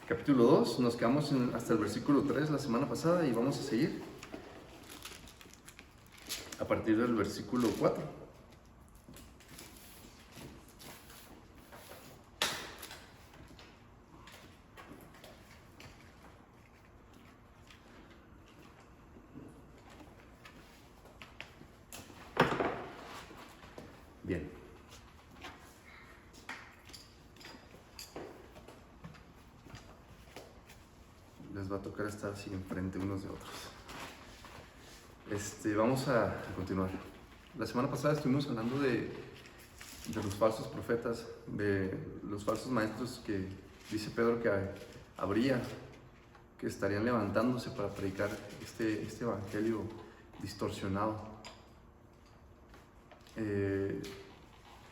capítulo 2, nos quedamos hasta el versículo 3 la semana pasada y vamos a seguir a partir del versículo 4. Bien. Les va a tocar estar así enfrente unos de otros. Vamos a continuar. La semana pasada estuvimos hablando de los falsos profetas, de los falsos maestros que dice Pedro que habría, que estarían levantándose para predicar este evangelio distorsionado.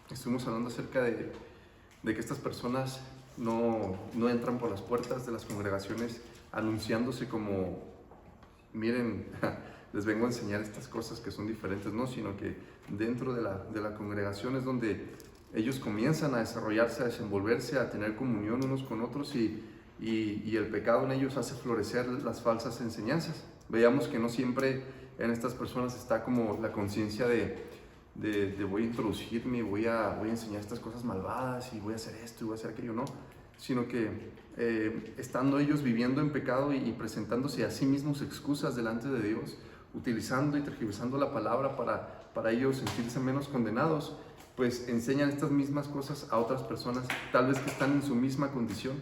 Estuvimos hablando acerca de que estas personas no entran por las puertas de las congregaciones anunciándose como, miren, les vengo a enseñar estas cosas que son diferentes, no, sino que dentro de la congregación es donde ellos comienzan a desarrollarse, a desenvolverse, a tener comunión unos con otros y el pecado en ellos hace florecer las falsas enseñanzas. Veíamos que no siempre en estas personas está como la conciencia de voy a introducirme, voy a enseñar estas cosas malvadas y voy a hacer esto y voy a hacer aquello, no, sino que estando ellos viviendo en pecado y presentándose a sí mismos excusas delante de Dios, utilizando y tergiversando la palabra para ellos sentirse menos condenados, pues enseñan estas mismas cosas a otras personas, tal vez que están en su misma condición.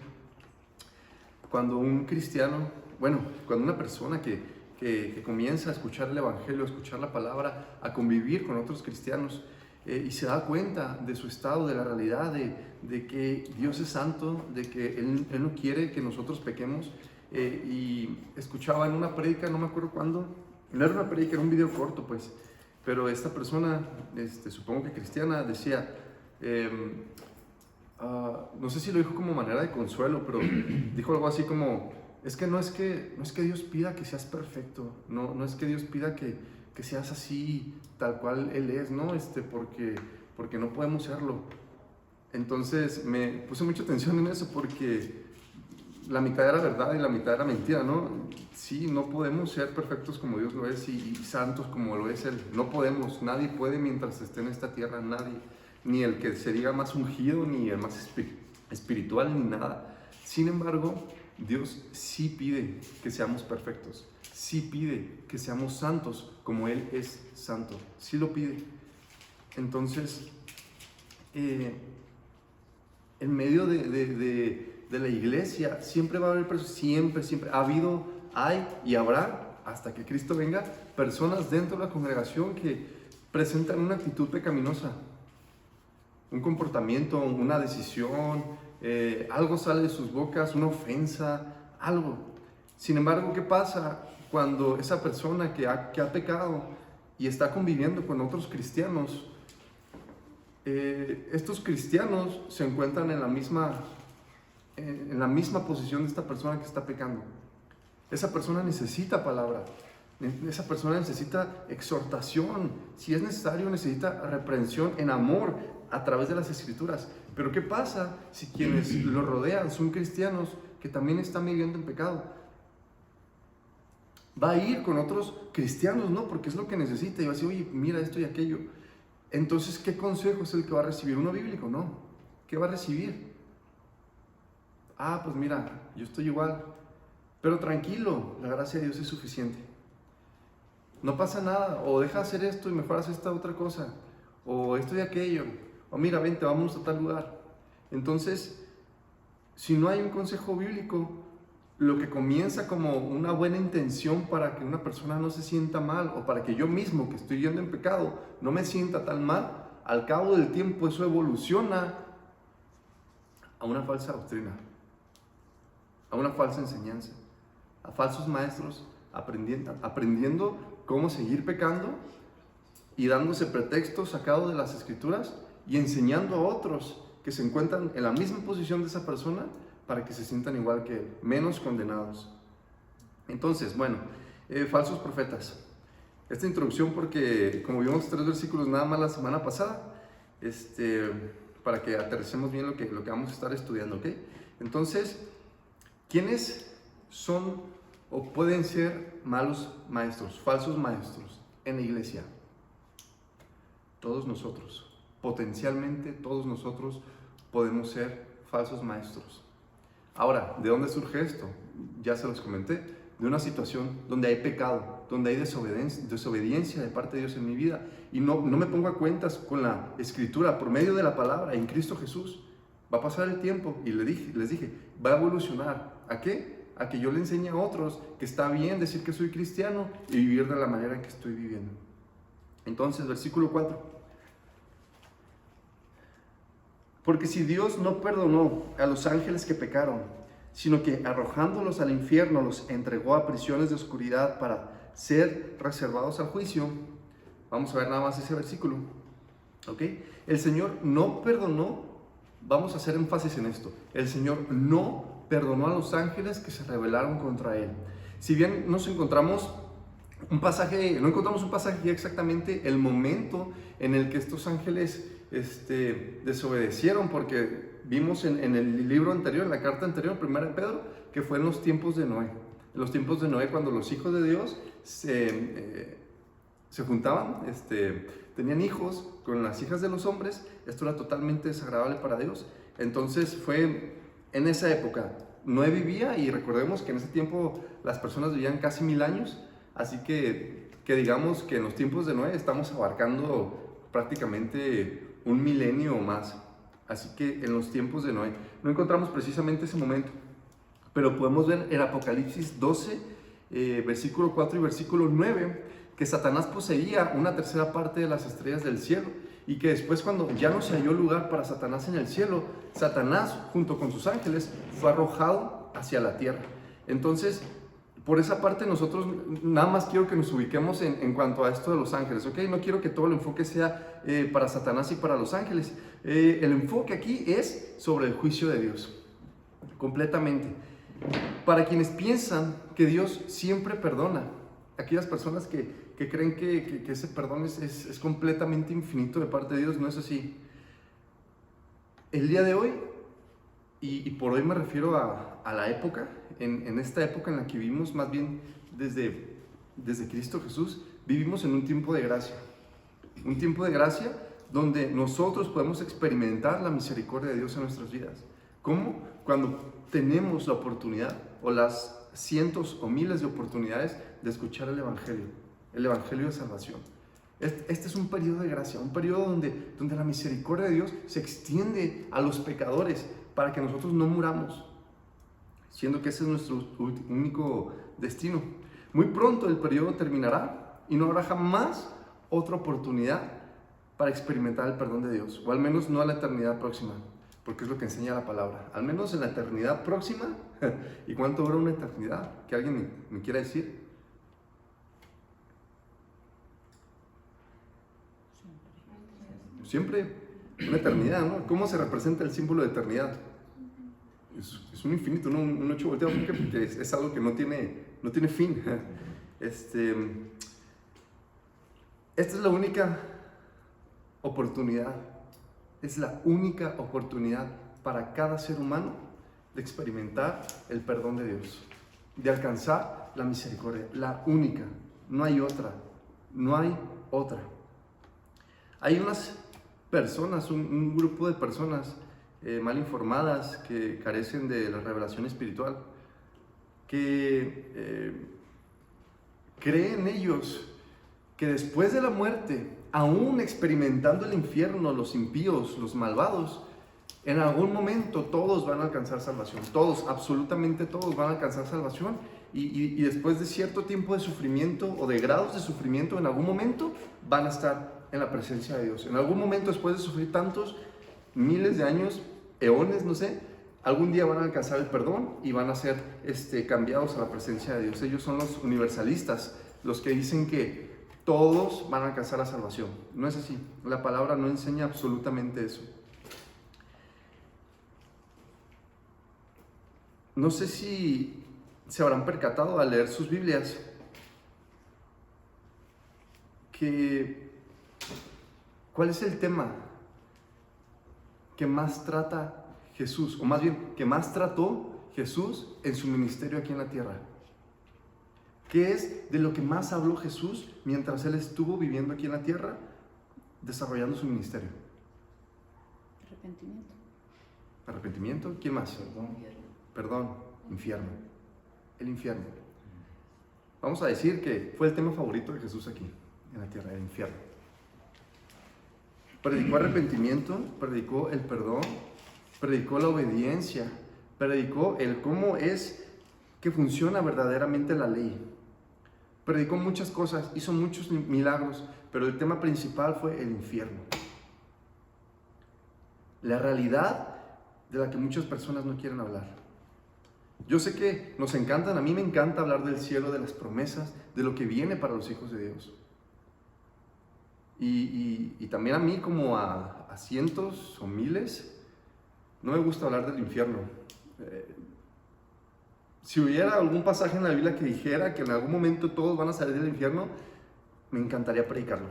Cuando un cristiano, cuando una persona que comienza a escuchar el evangelio, a escuchar la palabra, a convivir con otros cristianos y se da cuenta de su estado, de la realidad, de que Dios es santo, de que Él no quiere que nosotros pequemos. Y escuchaba en una prédica, no me acuerdo cuándo, no era una prédica, era un video corto pues, pero esta persona, supongo que cristiana, decía, no sé si lo dijo como manera de consuelo, pero dijo algo así como, no es que Dios pida que seas perfecto, no es que Dios pida que seas así, tal cual Él es, ¿no? Porque no podemos serlo. Entonces me puse mucha atención en eso porque la mitad era verdad y la mitad era mentira, ¿no? Sí, no podemos ser perfectos como Dios lo es y santos como lo es Él. No podemos, nadie puede mientras esté en esta tierra, nadie. Ni el que se diga más ungido, ni el más espiritual, ni nada. Sin embargo, Dios sí pide que seamos perfectos, sí pide que seamos santos como Él es santo, sí lo pide. Entonces, en medio de la iglesia siempre va a haber personas, siempre ha habido, hay y habrá, hasta que Cristo venga, personas dentro de la congregación que presentan una actitud pecaminosa, un comportamiento, una decisión, algo sale de sus bocas, una ofensa, algo. Sin embargo, ¿qué pasa cuando esa persona que ha pecado y está conviviendo con otros cristianos? Estos cristianos se encuentran en la misma posición de esta persona que está pecando. Esa persona necesita palabra, esa persona necesita exhortación, si es necesario necesita reprensión en amor a través de las Escrituras. Pero ¿qué pasa si quienes lo rodean son cristianos que también están viviendo en pecado? Va a ir con otros cristianos, ¿no? Porque es lo que necesita y va a decir, oye, mira esto y aquello. Entonces, ¿qué consejo es el que va a recibir? ¿Uno bíblico? No. ¿Qué va a recibir? Pues mira, yo estoy igual, pero tranquilo, la gracia de Dios es suficiente. No pasa nada, o deja de hacer esto y mejor haz esta otra cosa, o esto y aquello, o mira, vente, vamos a tal lugar. Entonces, si no hay un consejo bíblico, lo que comienza como una buena intención para que una persona no se sienta mal, o para que yo mismo, que estoy yendo en pecado, no me sienta tan mal, al cabo del tiempo eso evoluciona a una falsa doctrina, a una falsa enseñanza, a falsos maestros aprendiendo cómo seguir pecando y dándose pretextos sacados de las Escrituras y enseñando a otros que se encuentran en la misma posición de esa persona para que se sientan igual que él, menos condenados. Entonces, falsos profetas. Esta introducción porque como vimos 3 versículos nada más la semana pasada, para que aterricemos bien lo que vamos a estar estudiando, ¿ok? Entonces, ¿Quiénes son o pueden ser malos maestros, falsos maestros en la iglesia? Todos nosotros, potencialmente todos nosotros podemos ser falsos maestros. Ahora, ¿de dónde surge esto? Ya se los comenté, de una situación donde hay pecado, donde hay desobediencia de parte de Dios en mi vida, y no me pongo a cuentas con la Escritura por medio de la palabra en Cristo Jesús. Va a pasar el tiempo y les dije, va a evolucionar. ¿A qué? A que yo le enseñe a otros que está bien decir que soy cristiano y vivir de la manera en que estoy viviendo. Entonces, versículo 4. Porque si Dios no perdonó a los ángeles que pecaron, sino que arrojándolos al infierno los entregó a prisiones de oscuridad para ser reservados al juicio. Vamos a ver nada más ese versículo. ¿Ok? El Señor no perdonó, vamos a hacer énfasis en esto, el Señor no perdonó a los ángeles que se rebelaron contra Él. Si bien no encontramos un pasaje exactamente el momento en el que estos ángeles desobedecieron, porque vimos en el libro anterior, en la carta anterior, 1 Pedro, que fue en los tiempos de Noé. En los tiempos de Noé, cuando los hijos de Dios se juntaban, tenían hijos con las hijas de los hombres, esto era totalmente desagradable para Dios. Entonces fue en esa época, Noé vivía, y recordemos que en ese tiempo las personas vivían casi 1000 años, así que digamos que en los tiempos de Noé estamos abarcando prácticamente 1 milenio o más. Así que en los tiempos de Noé no encontramos precisamente ese momento, pero podemos ver en Apocalipsis 12, versículo 4 y versículo 9, que Satanás poseía una tercera parte de las estrellas del cielo, y que después, cuando ya no se halló lugar para Satanás en el cielo, Satanás junto con sus ángeles fue arrojado hacia la tierra. Entonces, por esa parte, nosotros nada más quiero que nos ubiquemos en cuanto a esto de los ángeles, ¿ok? No quiero que todo el enfoque sea para Satanás y para los ángeles. El enfoque aquí es sobre el juicio de Dios, completamente. Para quienes piensan que Dios siempre perdona, aquellas personas que creen que ese perdón es completamente infinito de parte de Dios, no es así. El día de hoy, y por hoy me refiero a la época, en esta época en la que vivimos, más bien desde Cristo Jesús, vivimos en un tiempo de gracia. Un tiempo de gracia donde nosotros podemos experimentar la misericordia de Dios en nuestras vidas. ¿Cómo? Cuando tenemos la oportunidad, o las cientos o miles de oportunidades de escuchar el Evangelio de salvación. Este es un periodo de gracia, un periodo donde la misericordia de Dios se extiende a los pecadores para que nosotros no muramos, siendo que ese es nuestro único destino. Muy pronto el periodo terminará y no habrá jamás otra oportunidad para experimentar el perdón de Dios, o al menos no a la eternidad próxima, porque es lo que enseña la palabra. Al menos en la eternidad próxima. ¿Y cuánto dura una eternidad? ¿Que alguien me quiera decir? Siempre una eternidad, ¿no? ¿Cómo se representa el símbolo de eternidad? Es un infinito, ¿no? Un 8 volteado, porque es algo que no tiene fin. Esta es la única oportunidad, es la única oportunidad para cada ser humano de experimentar el perdón de Dios, de alcanzar la misericordia, la única, no hay otra, no hay otra. Hay unas personas, un grupo de personas mal informadas, que carecen de la revelación espiritual, que creen ellos que después de la muerte, aún experimentando el infierno, los impíos, los malvados, en algún momento todos van a alcanzar salvación. Todos, absolutamente todos van a alcanzar salvación, y después de cierto tiempo de sufrimiento o de grados de sufrimiento, en algún momento van a estar en la presencia de Dios. En algún momento, después de sufrir tantos miles de años, eones, no sé, algún día van a alcanzar el perdón y van a ser cambiados a la presencia de Dios. Ellos son los universalistas, los que dicen que todos van a alcanzar la salvación. No es así. La palabra no enseña absolutamente eso. No sé si se habrán percatado al leer sus Biblias ¿cuál es el tema que más trata Jesús? O más bien, que más trató Jesús en su ministerio aquí en la tierra? ¿Qué es de lo que más habló Jesús mientras Él estuvo viviendo aquí en la tierra, desarrollando su ministerio? Arrepentimiento. ¿Arrepentimiento? ¿Quién más? Perdón. Infierno. El infierno. Vamos a decir que fue el tema favorito de Jesús aquí en la tierra, el infierno. Predicó arrepentimiento, predicó el perdón, predicó la obediencia, predicó el cómo es que funciona verdaderamente la ley. Predicó muchas cosas, hizo muchos milagros, pero el tema principal fue el infierno. La realidad de la que muchas personas no quieren hablar. Yo sé que nos encantan, a mí me encanta hablar del cielo, de las promesas, de lo que viene para los hijos de Dios. Y también a mí, como a cientos o miles, no me gusta hablar del infierno. Si hubiera algún pasaje en la Biblia que dijera que en algún momento todos van a salir del infierno, me encantaría predicarlo.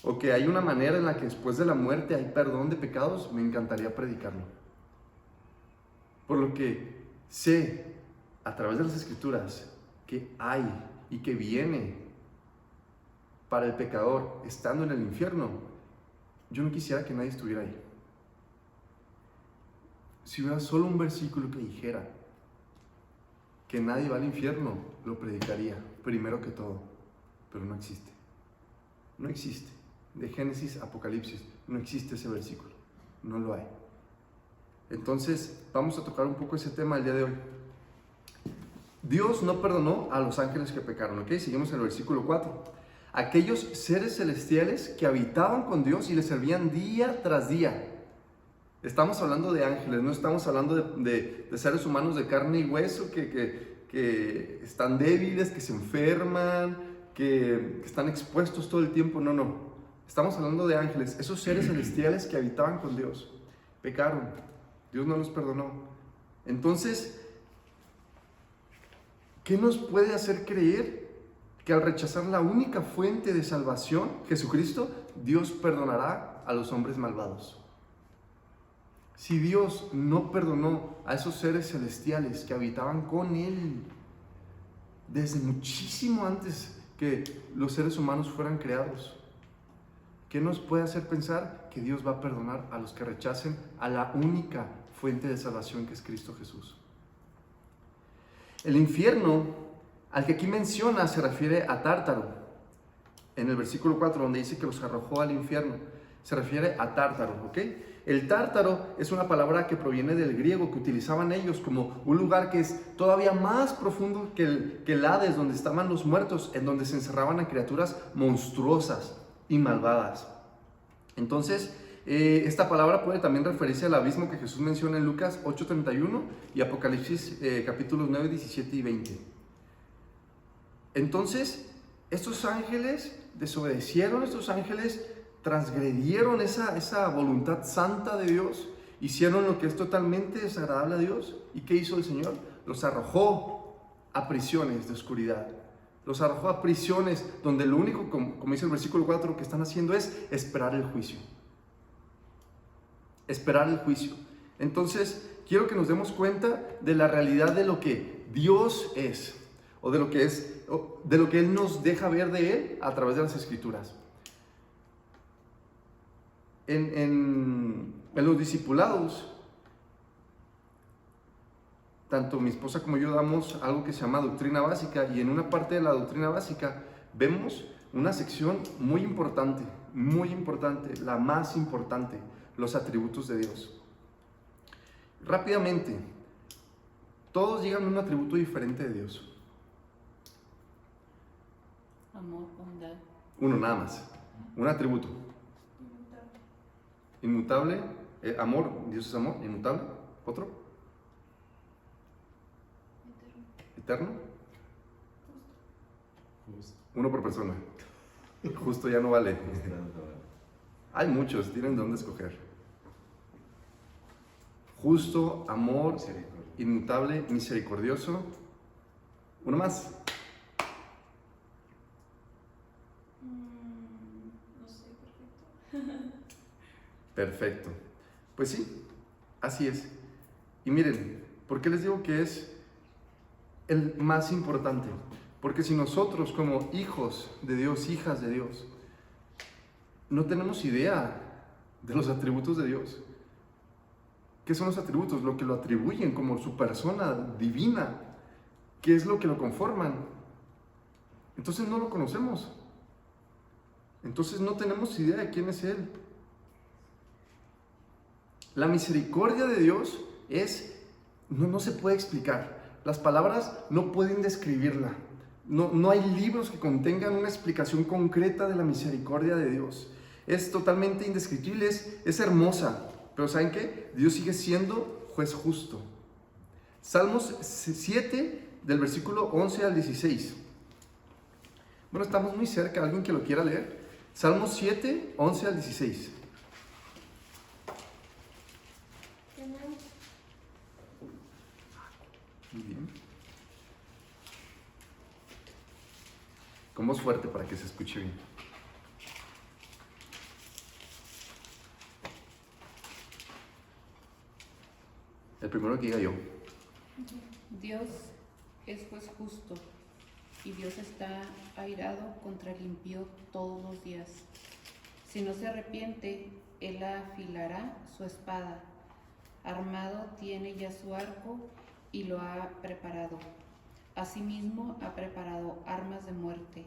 O que hay una manera en la que después de la muerte hay perdón de pecados, me encantaría predicarlo. Por lo que sé a través de las Escrituras que hay y que viene para el pecador estando en el infierno, yo no quisiera que nadie estuviera ahí. Si hubiera solo un versículo que dijera que nadie va al infierno, lo predicaría, primero que todo, pero no existe. No existe. De Génesis a Apocalipsis, no existe ese versículo, no lo hay. Entonces, vamos a tocar un poco ese tema el día de hoy. Dios no perdonó a los ángeles que pecaron, ¿ok? Seguimos en el versículo 4. Aquellos seres celestiales que habitaban con Dios y le servían día tras día. Estamos hablando de ángeles, no estamos hablando de seres humanos de carne y hueso que están débiles, que se enferman, que están expuestos todo el tiempo. No. Estamos hablando de ángeles, esos seres celestiales que habitaban con Dios. Pecaron, Dios no los perdonó. Entonces, ¿qué nos puede hacer creer que al rechazar la única fuente de salvación, Jesucristo, Dios perdonará a los hombres malvados? Si Dios no perdonó a esos seres celestiales que habitaban con Él desde muchísimo antes que los seres humanos fueran creados, ¿qué nos puede hacer pensar que Dios va a perdonar a los que rechacen a la única fuente de salvación que es Cristo Jesús? El infierno al que aquí menciona se refiere a Tártaro. En el versículo 4, donde dice que los arrojó al infierno, se refiere a Tártaro, ¿ok? El Tártaro es una palabra que proviene del griego, que utilizaban ellos como un lugar que es todavía más profundo que el Hades, donde estaban los muertos, en donde se encerraban a criaturas monstruosas y malvadas. Entonces, esta palabra puede también referirse al abismo que Jesús menciona en Lucas 8:31 y Apocalipsis capítulos 9, 17 y 20. Entonces, estos ángeles desobedecieron, estos ángeles transgredieron esa voluntad santa de Dios, hicieron lo que es totalmente desagradable a Dios. ¿Y qué hizo el Señor? Los arrojó a prisiones de oscuridad. Los arrojó a prisiones donde lo único, como dice el versículo 4, que están haciendo es esperar el juicio. Esperar el juicio. Entonces, quiero que nos demos cuenta de la realidad de lo que Dios es, o de lo que Él nos deja ver de Él a través de las Escrituras. En los discipulados, tanto mi esposa como yo damos algo que se llama doctrina básica, y en una parte de la doctrina básica vemos una sección muy importante, la más importante, los atributos de Dios. Rápidamente, todos digan un atributo diferente de Dios. Amor, bondad. Uno nada más, un atributo. Inmutable, amor, Dios es amor, inmutable. ¿Otro? Eterno. Uno por persona. Justo ya no vale. Hay muchos, tienen de dónde escoger. Justo, amor, inmutable, misericordioso. Uno más. No sé, perfecto. Perfecto. Pues sí, así es. Y miren, ¿por qué les digo que es el más importante? Porque si nosotros como hijos de Dios, hijas de Dios, no tenemos idea de los atributos de Dios. ¿Qué son los atributos? Lo que lo atribuyen como su persona divina. ¿Qué es lo que lo conforman? Entonces no lo conocemos. Entonces no tenemos idea de quién es Él. La misericordia de Dios no se puede explicar. Las palabras no pueden describirla. No hay libros que contengan una explicación concreta de la misericordia de Dios. Es totalmente indescriptible, es hermosa. Pero ¿saben qué? Dios sigue siendo juez justo. Salmos 7, del versículo 11 al 16. Bueno, estamos muy cerca. ¿Alguien que lo quiera leer? Salmos 7, 11 al 16. Muy bien. Con voz fuerte para que se escuche bien. El primero que diga yo. Dios es juez justo y Dios está airado contra el impío todos los días. Si no se arrepiente, Él afilará su espada. Armado tiene ya su arco y lo ha preparado. Asimismo ha preparado armas de muerte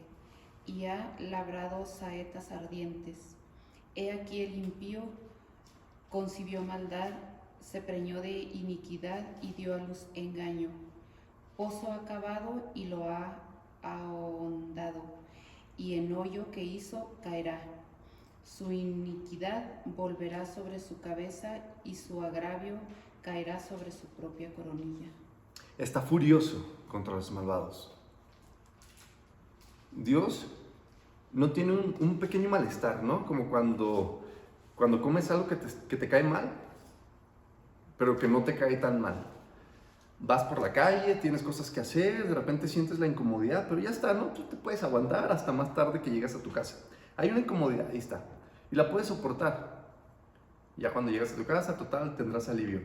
y ha labrado saetas ardientes. He aquí el impío concibió maldad, se preñó de iniquidad y dio a luz engaño. Pozo ha cavado y lo ha ahondado, y en hoyo que hizo caerá. Su iniquidad volverá sobre su cabeza y su agravio caerá sobre su propia coronilla. Está furioso contra los malvados. Dios no tiene un pequeño malestar, ¿no? Como cuando comes algo que te cae mal, pero que no te cae tan mal. Vas por la calle, tienes cosas que hacer, de repente sientes la incomodidad, pero ya está, ¿no? Tú te puedes aguantar hasta más tarde que llegas a tu casa. Hay una incomodidad, ahí está, y la puedes soportar. Ya cuando llegas a tu casa, total, tendrás alivio.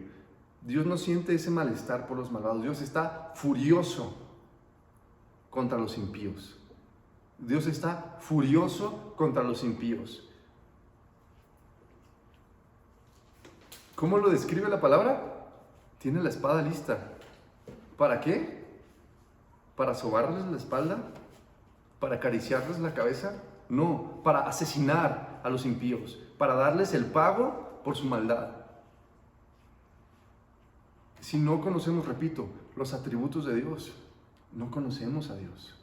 Dios no siente ese malestar por los malvados. Dios está furioso contra los impíos. Dios está furioso contra los impíos. ¿Cómo lo describe la palabra? Tiene la espada lista. ¿Para qué? ¿Para sobarles la espalda? ¿Para acariciarles la cabeza? No, para asesinar a los impíos, para darles el pago por su maldad. Si no conocemos, repito, los atributos de Dios, no conocemos a Dios.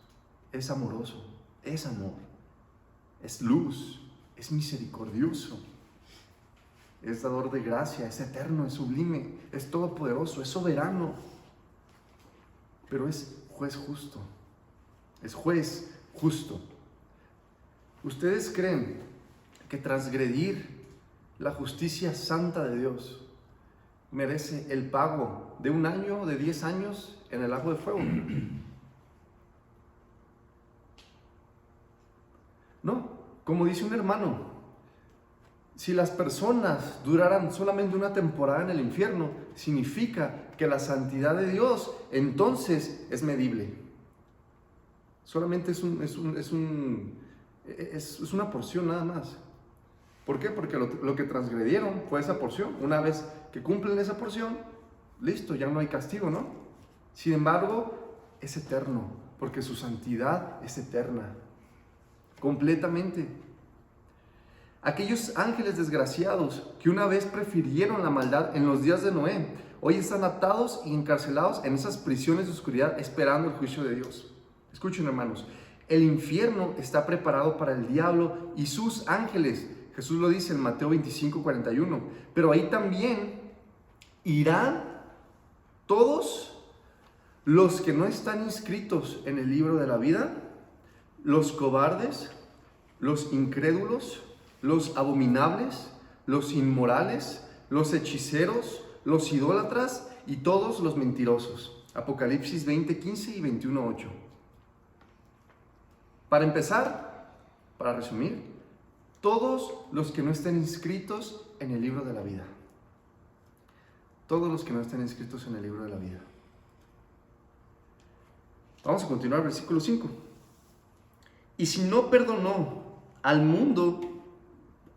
Es amoroso, es amor, es luz, es misericordioso, es dador de gracia, es eterno, es sublime, es todopoderoso, es soberano. Pero es juez justo, es juez justo. ¿Ustedes creen que transgredir la justicia santa de Dios merece el pago de 1 año, de 10 años en el lago de fuego? No, como dice un hermano, si las personas duraran solamente una temporada en el infierno, significa que la santidad de Dios entonces es medible. Solamente es una porción nada más. ¿Por qué? Porque lo que transgredieron fue esa porción. Una vez que cumplen esa porción, listo, ya no hay castigo, ¿no? Sin embargo, es eterno, porque su santidad es eterna, completamente. Aquellos ángeles desgraciados que una vez prefirieron la maldad en los días de Noé, hoy están atados y encarcelados en esas prisiones de oscuridad esperando el juicio de Dios. Escuchen, hermanos, el infierno está preparado para el diablo y sus ángeles. Jesús lo dice en Mateo 25:41. Pero ahí también irán todos los que no están inscritos en el libro de la vida, los cobardes, los incrédulos, los abominables, los inmorales, los hechiceros, los idólatras y todos los mentirosos. Apocalipsis 20:15 y 21:8. Para empezar, para resumir, todos los que no estén inscritos en el libro de la vida. todos los que no estén inscritos en el libro de la vida. Vamos a continuar, versículo 5. Y si no perdonó al mundo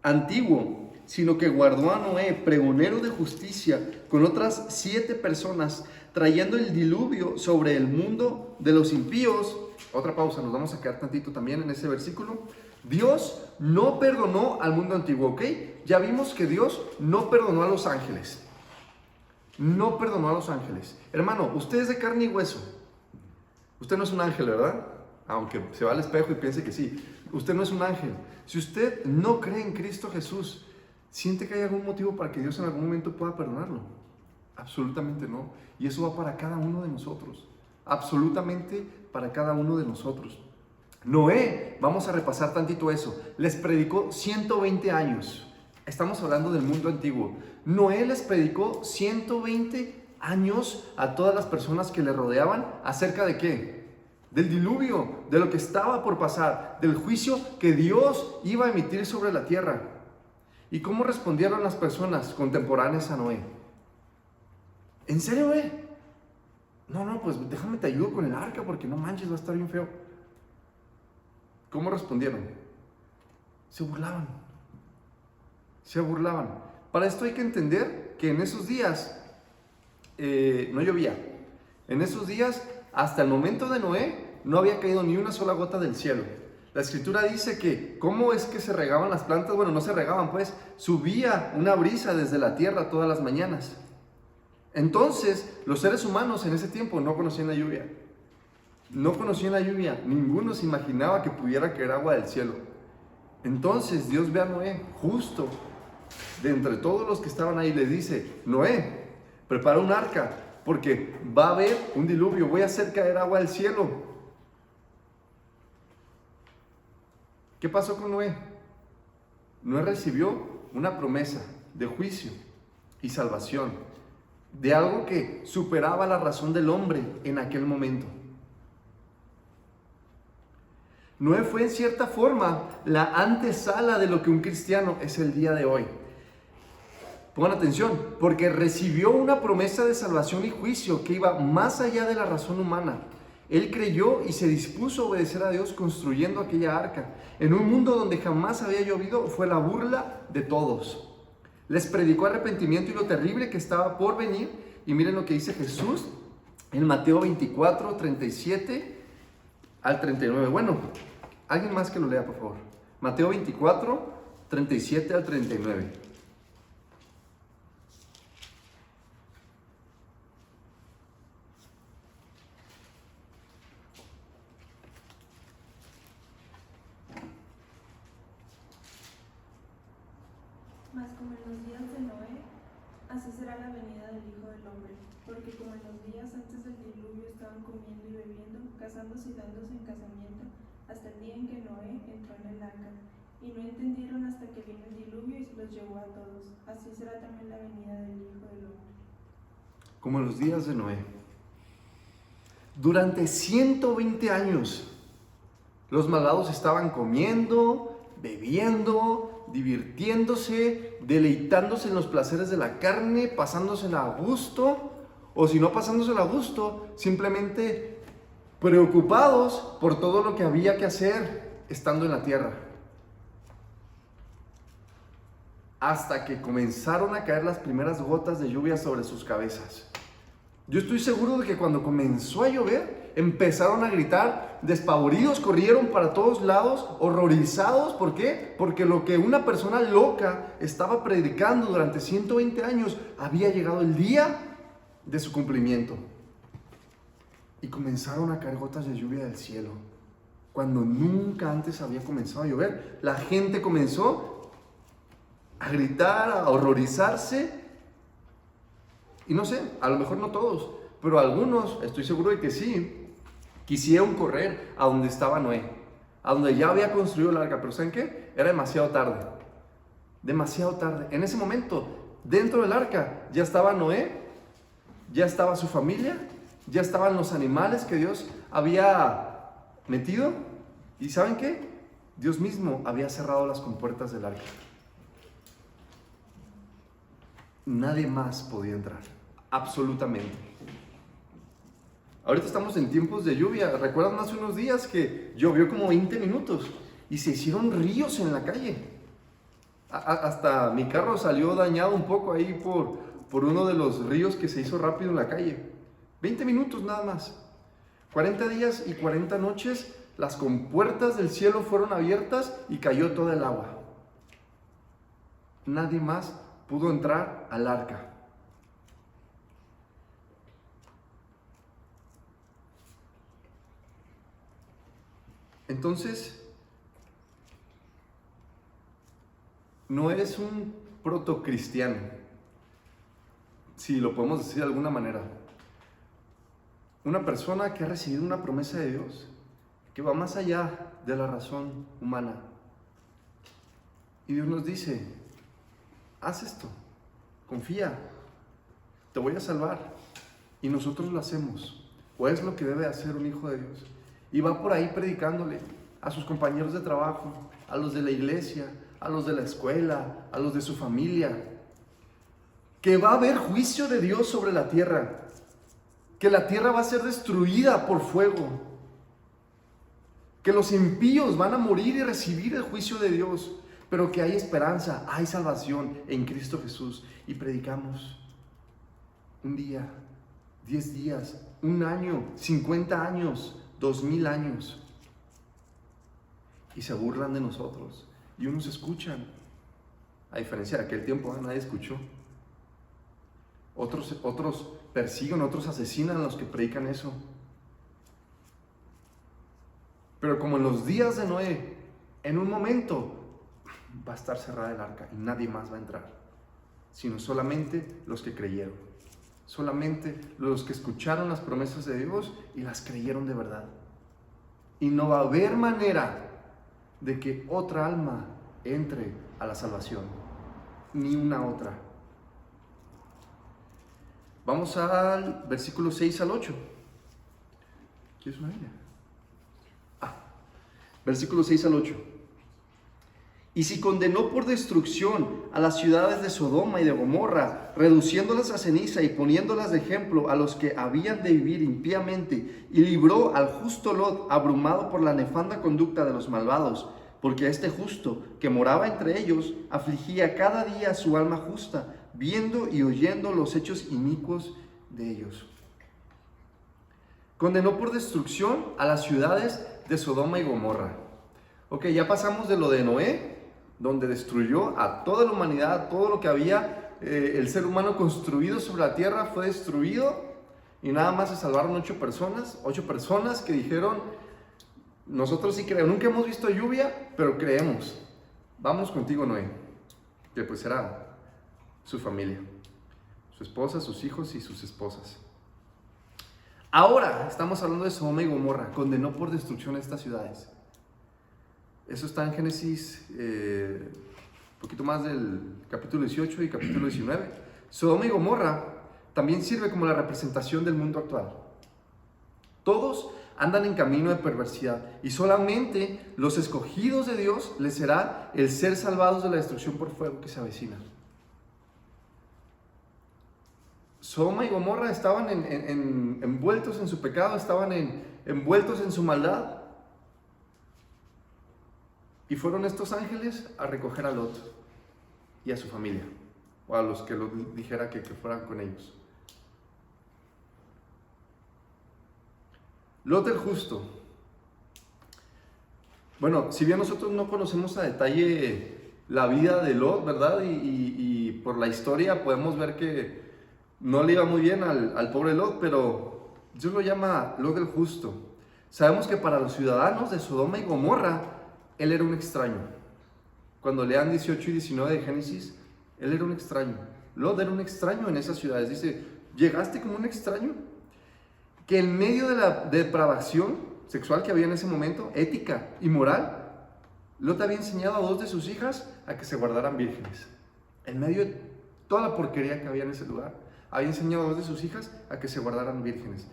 antiguo, sino que guardó a Noé, pregonero de justicia, con otras 7 personas, trayendo el diluvio sobre el mundo de los impíos. Otra pausa, nos vamos a quedar tantito también en ese versículo. Dios no perdonó al mundo antiguo, ¿ok? Ya vimos que Dios no perdonó a los ángeles. No perdonó a los ángeles. Hermano, usted es de carne y hueso. Usted no es un ángel, ¿verdad? Aunque se va al espejo y piense que sí. Usted no es un ángel. Si usted no cree en Cristo Jesús, ¿siente que hay algún motivo para que Dios en algún momento pueda perdonarlo? Absolutamente no. Y eso va para cada uno de nosotros. Absolutamente para cada uno de nosotros. Noé, vamos a repasar tantito eso, les predicó 120 años. Estamos hablando del mundo antiguo. Noé les predicó 120 años a todas las personas que le rodeaban. ¿Acerca de qué? Del diluvio, de lo que estaba por pasar, del juicio que Dios iba a emitir sobre la tierra. ¿Y cómo respondieron las personas contemporáneas a Noé? ¿En serio, No, pues déjame te ayudo con el arca porque no manches, va a estar bien feo. ¿Cómo respondieron? Se burlaban. Se burlaban. Para esto hay que entender que en esos días no llovía. En esos días, hasta el momento de Noé, no había caído ni una sola gota del cielo. La escritura dice que, ¿cómo es que se regaban las plantas? Bueno, no se regaban, pues, subía una brisa desde la tierra todas las mañanas. Entonces, los seres humanos en ese tiempo no conocían la lluvia. No conocían la lluvia. Ninguno se imaginaba que pudiera caer agua del cielo. Entonces, Dios ve a Noé, justo de entre todos los que estaban ahí, les dice: Noé, prepara un arca, porque va a haber un diluvio, voy a hacer caer agua del cielo. ¿Qué pasó con Noé? Noé recibió una promesa de juicio y salvación, de algo que superaba la razón del hombre en aquel momento. Noé fue en cierta forma la antesala de lo que un cristiano es el día de hoy. Pongan atención, porque recibió una promesa de salvación y juicio que iba más allá de la razón humana. Él creyó y se dispuso a obedecer a Dios construyendo aquella arca. En un mundo donde jamás había llovido, fue la burla de todos. Les predicó arrepentimiento y lo terrible que estaba por venir. Y miren lo que dice Jesús en Mateo 24, 37 al 39. Bueno, alguien más que lo lea, por favor. Mateo 24, 37 al 39. Mas como en los días de Noé, así será la venida del Hijo del Hombre. Porque como en los días antes del diluvio estaban comiendo y bebiendo, casándose y dándose en casamiento, hasta el día en que Noé entró en el arca. Y no entendieron hasta que vino el diluvio y se los llevó a todos. Así será también la venida del Hijo del Hombre. Como en los días de Noé. Durante 120 años, los malvados estaban comiendo, bebiendo, divirtiéndose, deleitándose en los placeres de la carne, pasándosela a gusto, o si no pasándosela a gusto, simplemente preocupados por todo lo que había que hacer estando en la tierra. Hasta que comenzaron a caer las primeras gotas de lluvia sobre sus cabezas. Yo estoy seguro de que cuando comenzó a llover, empezaron a gritar, despavoridos, corrieron para todos lados, horrorizados. ¿Por qué? Porque lo que una persona loca estaba predicando durante 120 años, había llegado el día de su cumplimiento. Y comenzaron a caer gotas de lluvia del cielo. Cuando nunca antes había comenzado a llover, la gente comenzó a gritar, a horrorizarse. Y no sé, a lo mejor no todos, pero algunos, estoy seguro de que sí, quisieron correr a donde estaba Noé, a donde ya había construido el arca. Pero ¿saben qué? Era demasiado tarde. Demasiado tarde. En ese momento, dentro del arca, ya estaba Noé, ya estaba su familia, ya estaban los animales que Dios había metido. ¿Y saben qué? Dios mismo había cerrado las compuertas del arca. nadie más podía entrar, absolutamente. Ahorita estamos en tiempos de lluvia. ¿Recuerdan hace unos días que llovió como 20 minutos y se hicieron ríos en la calle? Hasta mi carro salió dañado un poco ahí por uno de los ríos que se hizo rápido en la calle. 20 minutos nada más. 40 días y 40 noches, las compuertas del cielo fueron abiertas y cayó toda el agua. Nadie más pudo entrar al arca. Entonces, no es un protocristiano, si lo podemos decir de alguna manera. Una persona que ha recibido una promesa de Dios, que va más allá de la razón humana. Y Dios nos dice, haz esto, confía, te voy a salvar. Y nosotros lo hacemos, o es lo que debe hacer un hijo de Dios. Y va por ahí predicándole a sus compañeros de trabajo, a los de la iglesia, a los de la escuela, a los de su familia, que va a haber juicio de Dios sobre la tierra, que la tierra va a ser destruida por fuego, que los impíos van a morir y recibir el juicio de Dios, pero que hay esperanza, hay salvación en Cristo Jesús. Y predicamos un día, 10 días, un año, 50 años, 2000 años, y se burlan de nosotros, y unos escuchan, a diferencia de aquel tiempo, nadie escuchó. Otros persiguen, otros asesinan a los que predican eso. Pero como en los días de Noé, en un momento va a estar cerrada el arca y nadie más va a entrar, sino solamente los que creyeron, solamente los que escucharon las promesas de Dios y las creyeron de verdad. Y no va a haber manera de que otra alma entre a la salvación, ni una otra. Vamos al versículo 6 al 8. ¿Quieres una Biblia? Versículo 6 al 8. Y si condenó por destrucción a las ciudades de Sodoma y de Gomorra, reduciéndolas a ceniza y poniéndolas de ejemplo a los que habían de vivir impíamente, y libró al justo Lot, abrumado por la nefanda conducta de los malvados, porque a este justo, que moraba entre ellos, afligía cada día su alma justa, viendo y oyendo los hechos inicuos de ellos. Condenó por destrucción a las ciudades de Sodoma y Gomorra. Ok, ya pasamos de lo de Noé, donde destruyó a toda la humanidad, todo lo que había, el ser humano construido sobre la tierra fue destruido, y nada más se salvaron 8 personas que dijeron, nosotros sí creemos, nunca hemos visto lluvia, pero creemos, vamos contigo Noé, que pues era su familia, su esposa, sus hijos y sus esposas. Ahora estamos hablando de Sodoma y Gomorra, condenó por destrucción a estas ciudades. Eso está en Génesis, un poquito más del capítulo 18 y capítulo 19. Sodoma y Gomorra también sirve como la representación del mundo actual. Todos andan en camino de perversidad y solamente los escogidos de Dios les será el ser salvados de la destrucción por fuego que se avecina. Sodoma y Gomorra estaban envueltos en su pecado, estaban envueltos en su maldad. Y fueron estos ángeles a recoger a Lot y a su familia, o a los que Lot dijera que fueran con ellos. Lot el justo. Bueno, si bien nosotros no conocemos a detalle la vida de Lot, ¿verdad? Y por la historia podemos ver que no le iba muy bien al pobre Lot, pero Dios lo llama Lot el justo. Sabemos que para los ciudadanos de Sodoma y Gomorra, él era un extraño. Cuando lean 18 y 19 de Génesis, él era un extraño. Lot era un extraño en esas ciudades. Dice, llegaste como un extraño. Que en medio de la depravación sexual que había en ese momento, ética y moral, Lot había enseñado a 2 de sus hijas a que se guardaran vírgenes. En medio de toda la porquería que había en ese lugar, había enseñado a 2 de sus hijas a que se guardaran vírgenes.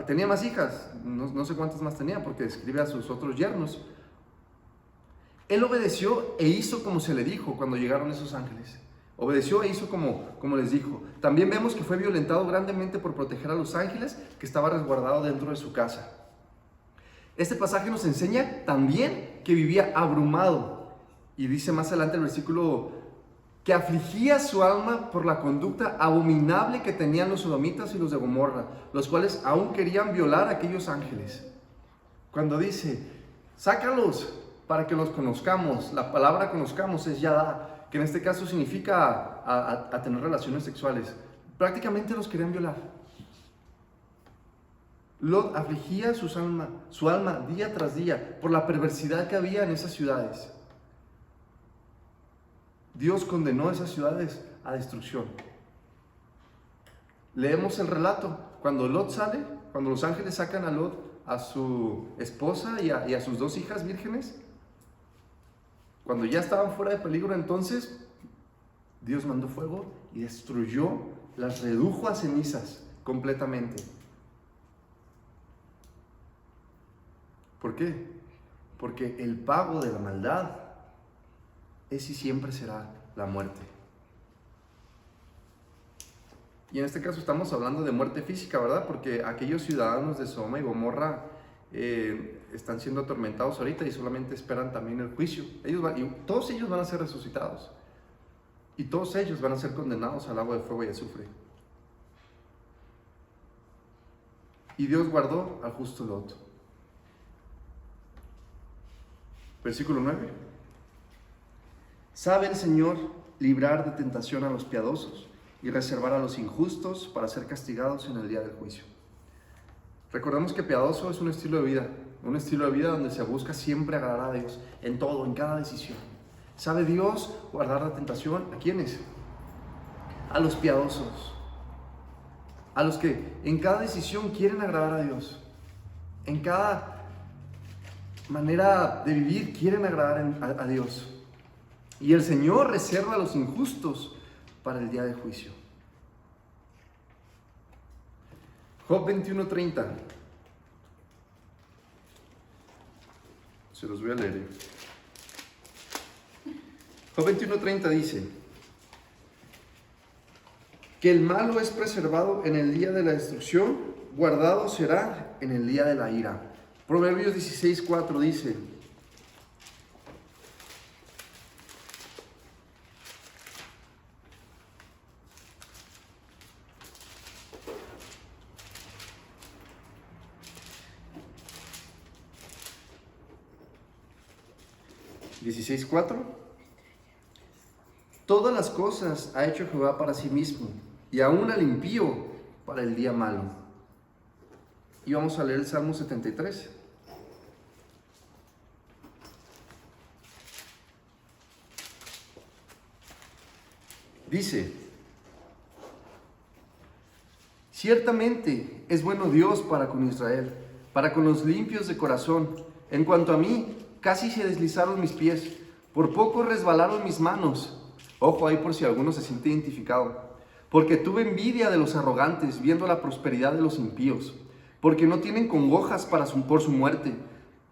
Tenía más hijas, no sé cuántas más tenía, porque describe a sus otros yernos. Él obedeció e hizo como se le dijo cuando llegaron esos ángeles. Obedeció e hizo como les dijo. También vemos que fue violentado grandemente por proteger a los ángeles que estaba resguardado dentro de su casa. Este pasaje nos enseña también que vivía abrumado. Y dice más adelante el versículo que afligía su alma por la conducta abominable que tenían los sodomitas y los de Gomorra, los cuales aún querían violar a aquellos ángeles. Cuando dice, sácalos para que los conozcamos, la palabra conozcamos es yadá, que en este caso significa a tener relaciones sexuales. Prácticamente los querían violar. Lot afligía su alma día tras día por la perversidad que había en esas ciudades. Dios condenó a esas ciudades a destrucción. Leemos el relato, cuando Lot sale, cuando los ángeles sacan a Lot, a su esposa y a sus 2 hijas vírgenes, cuando ya estaban fuera de peligro, entonces Dios mandó fuego y destruyó, las redujo a cenizas completamente. ¿Por qué? Porque el pago de la maldad es y siempre será la muerte. Y en este caso estamos hablando de muerte física, ¿verdad? Porque aquellos ciudadanos de Sodoma y Gomorra están siendo atormentados ahorita y solamente esperan también el juicio. Todos ellos van a ser resucitados. Y todos ellos van a ser condenados al agua de fuego y azufre. Y Dios guardó al justo Lot. Versículo 9. Sabe el Señor librar de tentación a los piadosos y reservar a los injustos para ser castigados en el día del juicio. Recordemos que piadoso es un estilo de vida donde se busca siempre agradar a Dios en todo, en cada decisión. ¿Sabe Dios guardar la tentación? ¿A quiénes? A los piadosos, a los que en cada decisión quieren agradar a Dios, en cada manera de vivir quieren agradar a Dios. Y el Señor reserva a los injustos para el día de juicio. Job 21:30. Se los voy a leer. Job 21:30 dice que el malo es preservado en el día de la destrucción, guardado será en el día de la ira. Proverbios 16:4 dice: todas las cosas ha hecho Jehová para sí mismo, y aún al impío para el día malo. Y vamos a leer el Salmo 73. Dice: ciertamente es bueno Dios para con Israel, para con los limpios de corazón. En cuanto a mí, casi se deslizaron mis pies, por poco resbalaron mis manos. Ojo ahí por si alguno se siente identificado. Porque tuve envidia de los arrogantes, viendo la prosperidad de los impíos, porque no tienen congojas por su muerte,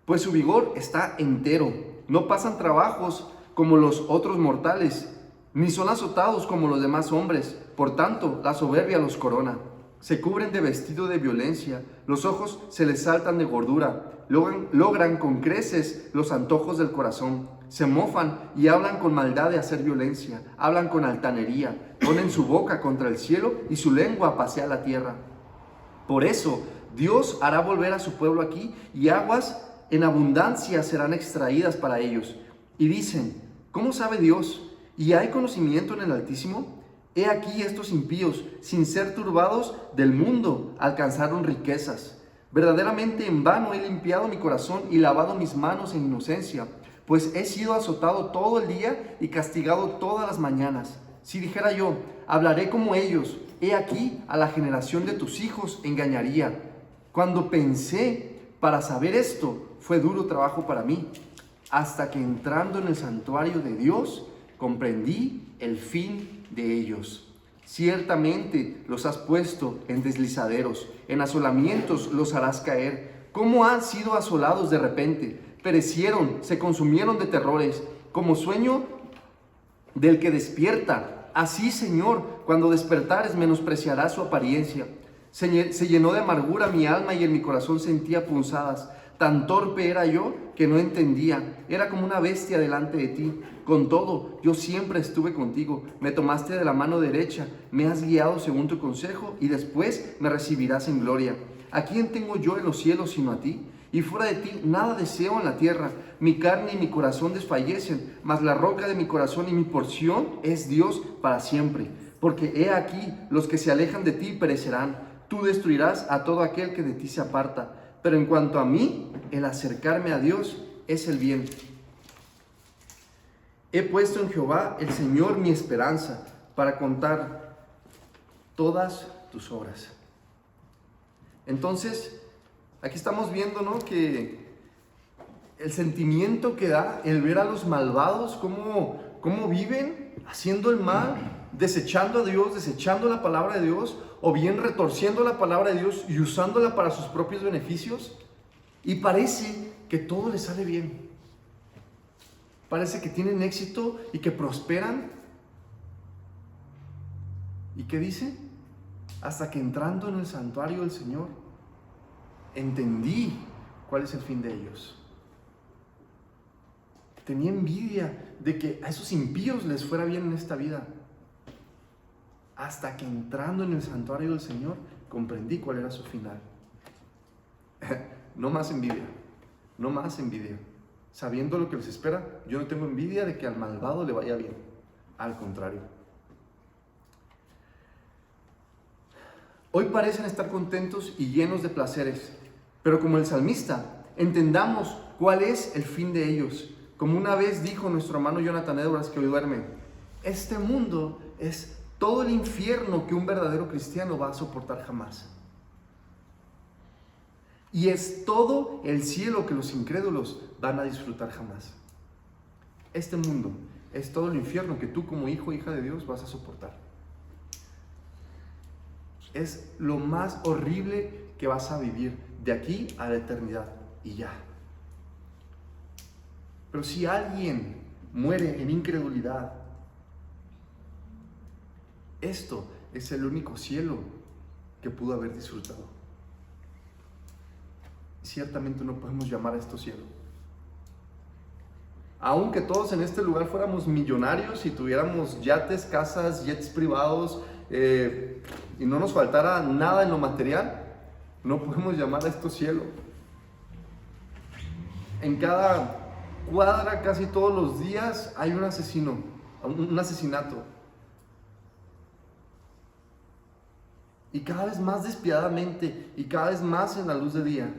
pues su vigor está entero. No pasan trabajos como los otros mortales, ni son azotados como los demás hombres. Por tanto, la soberbia los corona. Se cubren de vestido de violencia, los ojos se les saltan de gordura, logran con creces los antojos del corazón. Se mofan y hablan con maldad de hacer violencia, hablan con altanería, ponen su boca contra el cielo y su lengua pasea la tierra. Por eso, Dios hará volver a su pueblo aquí, y aguas en abundancia serán extraídas para ellos. Y dicen: ¿cómo sabe Dios? ¿Y hay conocimiento en el Altísimo? He aquí estos impíos, sin ser turbados del mundo, alcanzaron riquezas. Verdaderamente en vano he limpiado mi corazón y lavado mis manos en inocencia, pues he sido azotado todo el día y castigado todas las mañanas. Si dijera yo: hablaré como ellos, he aquí a la generación de tus hijos engañaría. Cuando pensé para saber esto, fue duro trabajo para mí, hasta que entrando en el santuario de Dios, comprendí el fin de ellos. Ciertamente los has puesto en deslizaderos, en asolamientos los harás caer. ¿Cómo han sido asolados de repente? Perecieron, se consumieron de terrores, como sueño del que despierta. Así, Señor, cuando despertares menospreciarás su apariencia. Se llenó de amargura mi alma y en mi corazón sentía punzadas. Tan torpe era yo que no entendía. Era como una bestia delante de ti. Con todo, yo siempre estuve contigo. Me tomaste de la mano derecha, me has guiado según tu consejo y después me recibirás en gloria. ¿A quién tengo yo en los cielos sino a ti? Y fuera de ti nada deseo en la tierra. Mi carne y mi corazón desfallecen, mas la roca de mi corazón y mi porción es Dios para siempre. Porque he aquí, los que se alejan de ti perecerán. Tú destruirás a todo aquel que de ti se aparta. Pero en cuanto a mí, el acercarme a Dios es el bien. He puesto en Jehová, el Señor, mi esperanza, para contar todas tus obras. Entonces, aquí estamos viendo, ¿no?, que el sentimiento que da el ver a los malvados, cómo viven haciendo el mal, desechando a Dios, desechando la palabra de Dios, o bien retorciendo la palabra de Dios y usándola para sus propios beneficios. Y parece que todo les sale bien. Parece que tienen éxito y que prosperan. ¿Y qué dice? Hasta que entrando en el santuario del Señor, entendí cuál es el fin de ellos. Tenía envidia de que a esos impíos les fuera bien en esta vida. Hasta que entrando en el santuario del Señor, comprendí cuál era su final. No más envidia, no más envidia. Sabiendo lo que les espera, yo no tengo envidia de que al malvado le vaya bien. Al contrario. Hoy parecen estar contentos y llenos de placeres, pero como el salmista, entendamos cuál es el fin de ellos. Como una vez dijo nuestro hermano Jonathan Edwards, que hoy duerme, este mundo es todo el infierno que un verdadero cristiano va a soportar jamás. Y es todo el cielo que los incrédulos van a disfrutar jamás. Este mundo es todo el infierno que tú como hijo o hija de Dios vas a soportar. Es lo más horrible que vas a vivir de aquí a la eternidad y ya. Pero si alguien muere en incredulidad, esto es el único cielo que pudo haber disfrutado. Ciertamente no podemos llamar a esto cielo. Aunque todos en este lugar fuéramos millonarios y tuviéramos yates, casas, jets privados, y no nos faltara nada en lo material, no podemos llamar a esto cielo. En cada cuadra, casi todos los días, hay un asesinato. Y cada vez más despiadadamente, y cada vez más en la luz de día.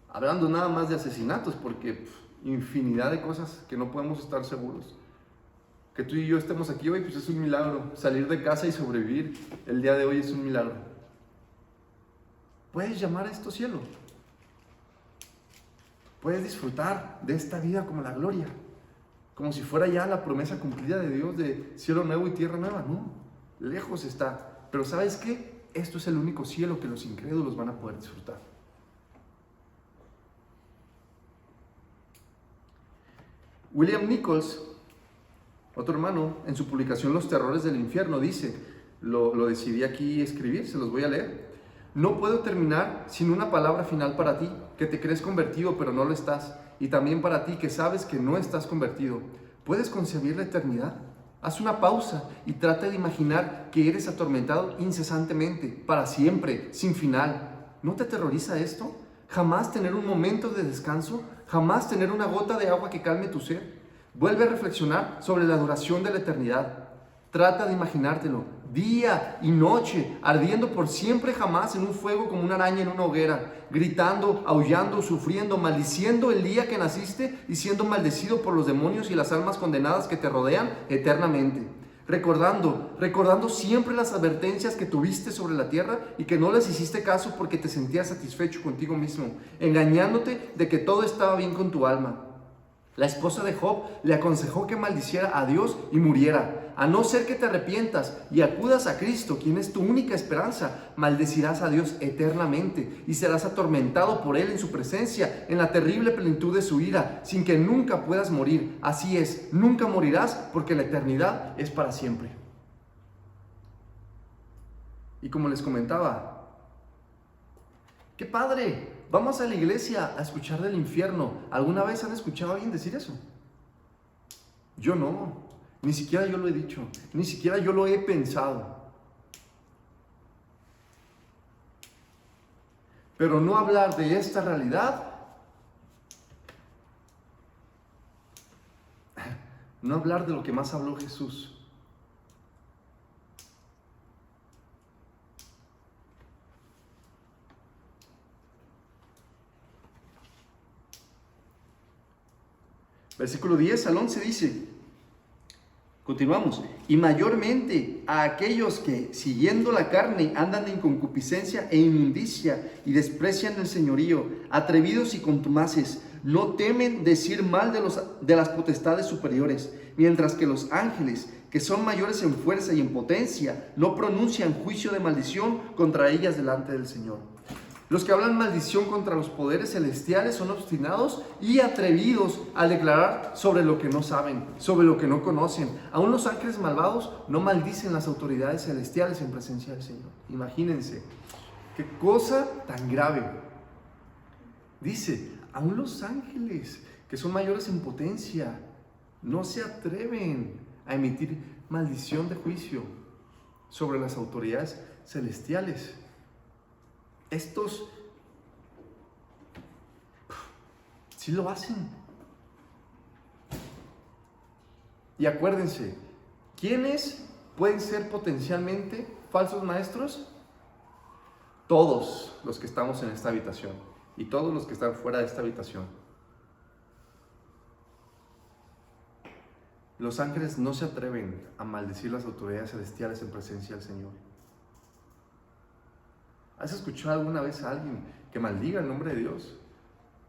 Hablando nada más de asesinatos, porque infinidad de cosas que no podemos estar seguros. Que tú y yo estemos aquí hoy, pues es un milagro. Salir de casa y sobrevivir el día de hoy es un milagro. Puedes llamar a esto cielo. Puedes disfrutar de esta vida como la gloria. Como si fuera ya la promesa cumplida de Dios de cielo nuevo y tierra nueva. No, lejos está. Pero ¿sabes qué? Esto es el único cielo que los incrédulos van a poder disfrutar. William Nichols, otro hermano, en su publicación Los terrores del infierno, dice, lo decidí aquí escribir, se los voy a leer. No puedo terminar sin una palabra final para ti, que te crees convertido pero no lo estás, y también para ti que sabes que no estás convertido. ¿Puedes concebir la eternidad? Haz una pausa y trata de imaginar que eres atormentado incesantemente, para siempre, sin final. ¿No te aterroriza esto? ¿Jamás tener un momento de descanso? ¿Jamás tener una gota de agua que calme tu sed? Vuelve a reflexionar sobre la duración de la eternidad. Trata de imaginártelo, día y noche, ardiendo por siempre jamás en un fuego como una araña en una hoguera, gritando, aullando, sufriendo, maldiciendo el día que naciste y siendo maldecido por los demonios y las almas condenadas que te rodean eternamente. Recordando siempre las advertencias que tuviste sobre la tierra y que no les hiciste caso porque te sentías satisfecho contigo mismo, engañándote de que todo estaba bien con tu alma. La esposa de Job le aconsejó que maldiciera a Dios y muriera. A no ser que te arrepientas y acudas a Cristo, quien es tu única esperanza, maldecirás a Dios eternamente y serás atormentado por Él en su presencia, en la terrible plenitud de su ira, sin que nunca puedas morir. Así es, nunca morirás porque la eternidad es para siempre. Y como les comentaba, ¡qué padre! Vamos a la iglesia a escuchar del infierno. ¿Alguna vez han escuchado a alguien decir eso? Yo no, ni siquiera yo lo he dicho, ni siquiera yo lo he pensado. Pero no hablar de esta realidad, no hablar de lo que más habló Jesús. Versículo 10 al 11 dice, continuamos, y mayormente a aquellos que, siguiendo la carne, andan en concupiscencia e inmundicia y desprecian el señorío, atrevidos y contumaces, no temen decir mal de las potestades superiores, mientras que los ángeles, que son mayores en fuerza y en potencia, no pronuncian juicio de maldición contra ellas delante del Señor. Los que hablan maldición contra los poderes celestiales son obstinados y atrevidos a declarar sobre lo que no saben, sobre lo que no conocen. Aún los ángeles malvados no maldicen las autoridades celestiales en presencia del Señor. Imagínense, qué cosa tan grave. Dice, aún los ángeles, que son mayores en potencia, no se atreven a emitir maldición de juicio sobre las autoridades celestiales. Estos sí lo hacen. Y acuérdense, ¿quiénes pueden ser potencialmente falsos maestros? Todos los que estamos en esta habitación y todos los que están fuera de esta habitación. Los ángeles no se atreven a maldecir las autoridades celestiales en presencia del Señor. ¿Has escuchado alguna vez a alguien que maldiga el nombre de Dios?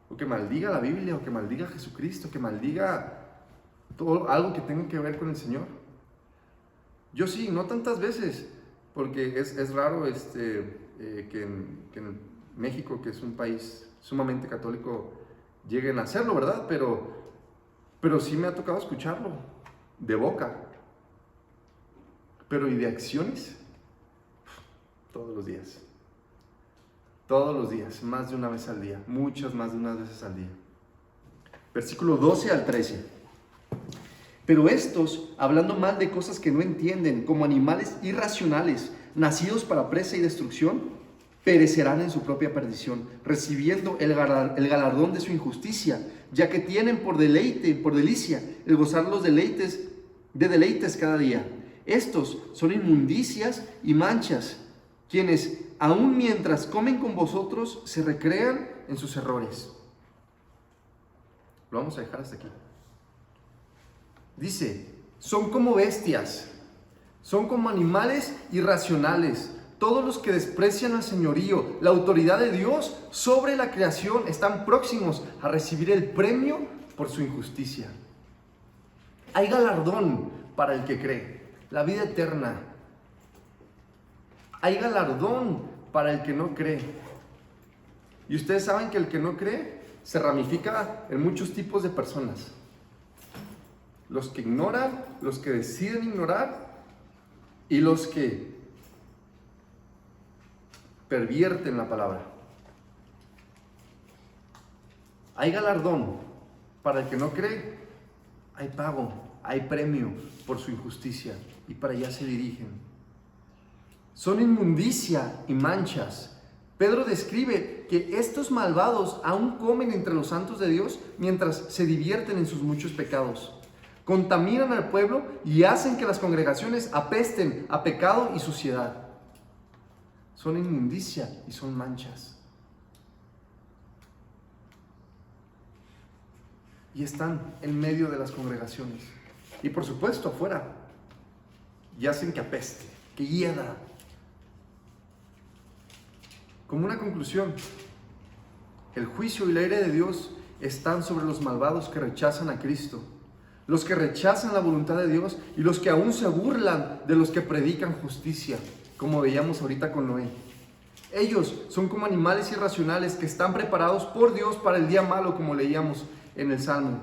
O que maldiga la Biblia, o que maldiga a Jesucristo, que maldiga todo, algo que tenga que ver con el Señor. Yo sí, no tantas veces, porque es raro que en México, que es un país sumamente católico, lleguen a hacerlo, ¿verdad? Pero sí me ha tocado escucharlo, de boca. Pero ¿y de acciones? Todos los días. Todos los días, más de una vez al día, muchas más de unas veces al día. Versículo 12 al 13. Pero estos, hablando mal de cosas que no entienden, como animales irracionales, nacidos para presa y destrucción, perecerán en su propia perdición, recibiendo el galardón de su injusticia, ya que tienen por delicia, el gozar los deleites cada día. Estos son inmundicias y manchas, quienes aun mientras comen con vosotros se recrean en sus errores. Lo vamos a dejar hasta aquí. Dice, son como bestias, son como animales irracionales. Todos los que desprecian al señorío, la autoridad de Dios sobre la creación, están próximos a recibir el premio por su injusticia. Hay galardón para el que cree, la vida eterna. Hay galardón para el que no cree. Y ustedes saben que el que no cree se ramifica en muchos tipos de personas. Los que ignoran, los que deciden ignorar y los que pervierten la palabra. Hay galardón para el que no cree, hay pago, hay premio por su injusticia y para allá se dirigen. Son inmundicia y manchas. Pedro describe que estos malvados aún comen entre los santos de Dios mientras se divierten en sus muchos pecados. Contaminan al pueblo y hacen que las congregaciones apesten a pecado y suciedad. Son inmundicia y son manchas. Y están en medio de las congregaciones. Y por supuesto afuera. Y hacen que apeste, que hieda. Como una conclusión, el juicio y la ira de Dios están sobre los malvados que rechazan a Cristo, los que rechazan la voluntad de Dios y los que aún se burlan de los que predican justicia, como veíamos ahorita con Noé. Ellos son como animales irracionales que están preparados por Dios para el día malo, como leíamos en el Salmo.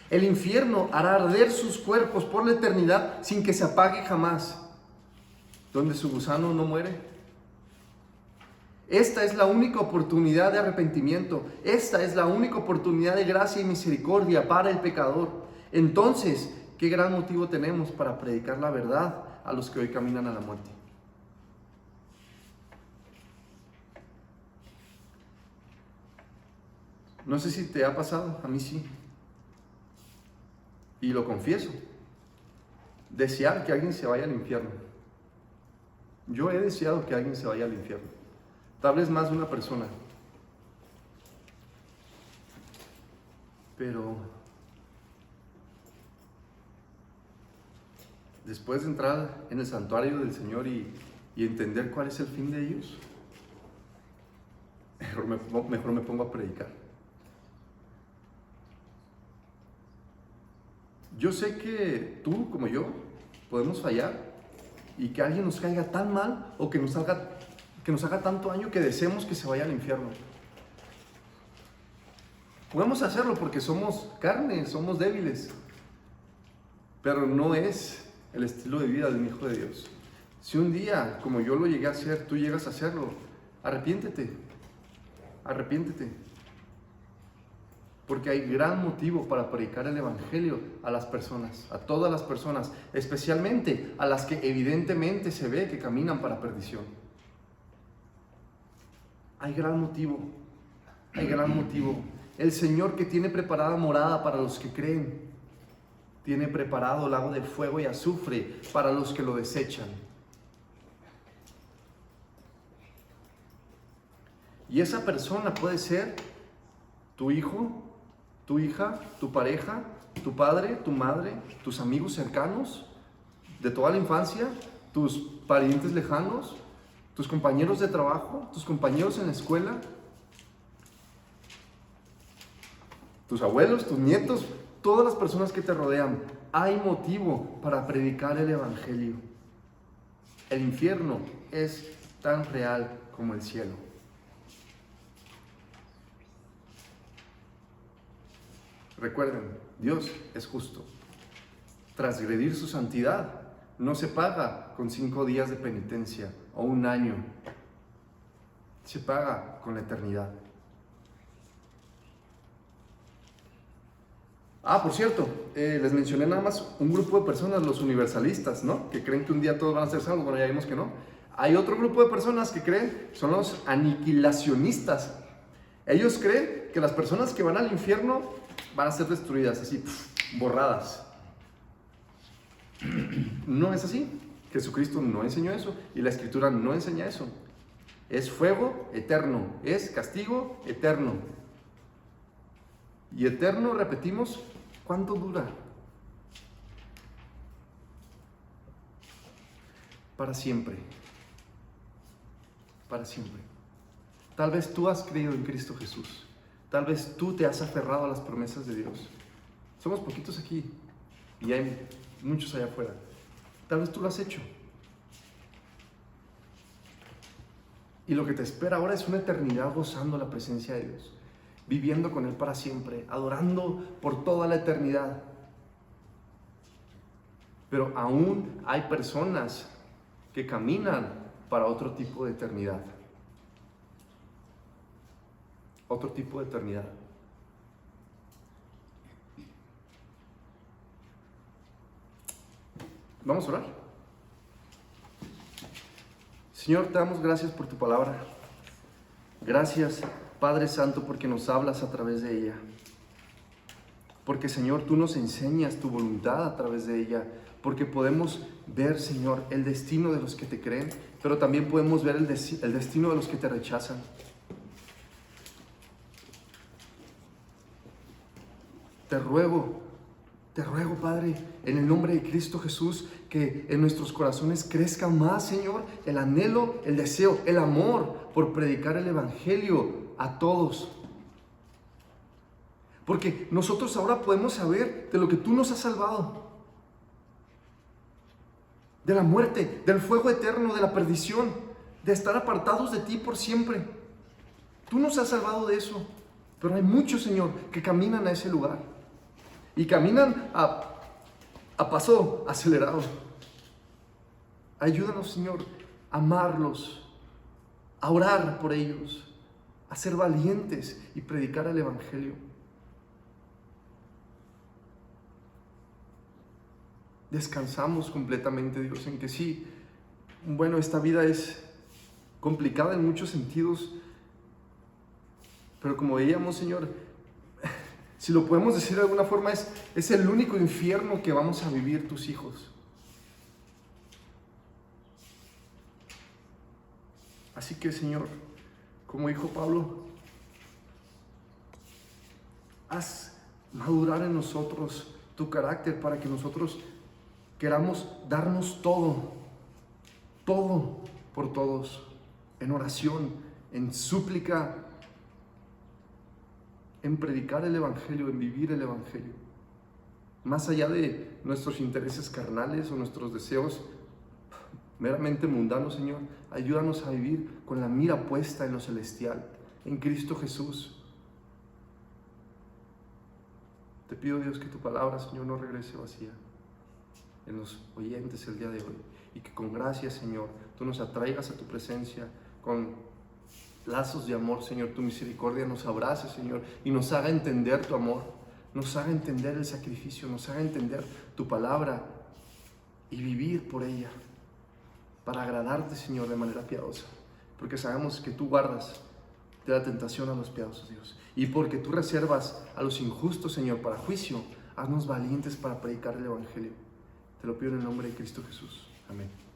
El infierno hará arder sus cuerpos por la eternidad sin que se apague jamás, donde su gusano no muere. Esta es la única oportunidad de arrepentimiento. Esta es la única oportunidad de gracia y misericordia para el pecador. Entonces, ¿qué gran motivo tenemos para predicar la verdad a los que hoy caminan a la muerte? No sé si te ha pasado, a mí sí. Y lo confieso. Desear que alguien se vaya al infierno. Yo he deseado que alguien se vaya al infierno. Tal vez más de una persona. Pero después de entrar en el santuario del Señor y entender cuál es el fin de ellos, mejor me pongo a predicar. Yo sé que tú, como yo, podemos fallar y que alguien nos caiga tan mal o que nos haga tanto daño que deseemos que se vaya al infierno. Podemos hacerlo porque somos carne, somos débiles, pero no es el estilo de vida de un hijo de Dios. Si un día, como yo lo llegué a hacer, tú llegas a hacerlo, arrepiéntete, porque hay gran motivo para predicar el evangelio a las personas, a todas las personas, especialmente a las que evidentemente se ve que caminan para perdición. Hay gran motivo. El Señor, que tiene preparada morada para los que creen, tiene preparado lago de fuego y azufre para los que lo desechan. Y esa persona puede ser tu hijo, tu hija, tu pareja, tu padre, tu madre, tus amigos cercanos de toda la infancia, tus parientes lejanos, tus compañeros de trabajo, tus compañeros en la escuela, tus abuelos, tus nietos, todas las personas que te rodean. Hay motivo para predicar el evangelio. El infierno es tan real como el cielo. Recuerden, Dios es justo. Transgredir su santidad no se paga con 5 días de penitencia o 1 año. Se paga con la eternidad. Por cierto, les mencioné nada más un grupo de personas, los universalistas, ¿no? Que creen que un día todos van a ser salvos. Bueno, ya vimos que no. Hay otro grupo de personas que creen, son los aniquilacionistas. Ellos creen que las personas que van al infierno van a ser destruidas, así, borradas. No es así. Jesucristo no enseñó eso y la Escritura no enseña eso. Es fuego eterno, es castigo eterno. Y eterno, repetimos, ¿cuánto dura? Para siempre. Para siempre. Tal vez tú has creído en Cristo Jesús. Tal vez tú te has aferrado a las promesas de Dios. Somos poquitos aquí y hay muchos allá afuera. Tal vez tú lo has hecho. Y lo que te espera ahora es una eternidad gozando la presencia de Dios, viviendo con Él para siempre, adorando por toda la eternidad. Pero aún hay personas que caminan para otro tipo de eternidad. Otro tipo de eternidad. Vamos a orar. Señor, te damos gracias por tu palabra. Gracias, Padre Santo, porque nos hablas a través de ella. Porque, Señor, tú nos enseñas tu voluntad a través de ella. Porque podemos ver, Señor, el destino de los que te creen, pero también podemos ver el destino de los que te rechazan. Te ruego, Padre, en el nombre de Cristo Jesús, que en nuestros corazones crezca más, Señor, el anhelo, el deseo, el amor por predicar el evangelio a todos. Porque nosotros ahora podemos saber de lo que tú nos has salvado. De la muerte, del fuego eterno, de la perdición, de estar apartados de ti por siempre. Tú nos has salvado de eso. Pero hay muchos, Señor, que caminan a ese lugar. Y caminan a paso acelerado. Ayúdanos, Señor, a amarlos, a orar por ellos, a ser valientes y predicar el Evangelio. Descansamos completamente, Dios, en que sí, bueno, esta vida es complicada en muchos sentidos, pero como veíamos, Señor, si lo podemos decir de alguna forma, es el único infierno que vamos a vivir tus hijos. Así que, Señor, como dijo Pablo, haz madurar en nosotros tu carácter para que nosotros queramos darnos todo por todos, en oración, en súplica, en predicar el Evangelio, en vivir el Evangelio. Más allá de nuestros intereses carnales o nuestros deseos meramente mundanos, Señor, ayúdanos a vivir con la mira puesta en lo celestial, en Cristo Jesús. Te pido, Dios, que tu palabra, Señor, no regrese vacía en los oyentes el día de hoy, y que con gracia, Señor, tú nos atraigas a tu presencia con lazos de amor, Señor. Tu misericordia nos abrace, Señor, y nos haga entender tu amor, nos haga entender el sacrificio, nos haga entender tu palabra y vivir por ella para agradarte, Señor, de manera piadosa, porque sabemos que tú guardas de la tentación a los piadosos, Dios, y porque tú reservas a los injustos, Señor, para juicio. Haznos valientes para predicar el Evangelio. Te lo pido en el nombre de Cristo Jesús. Amén.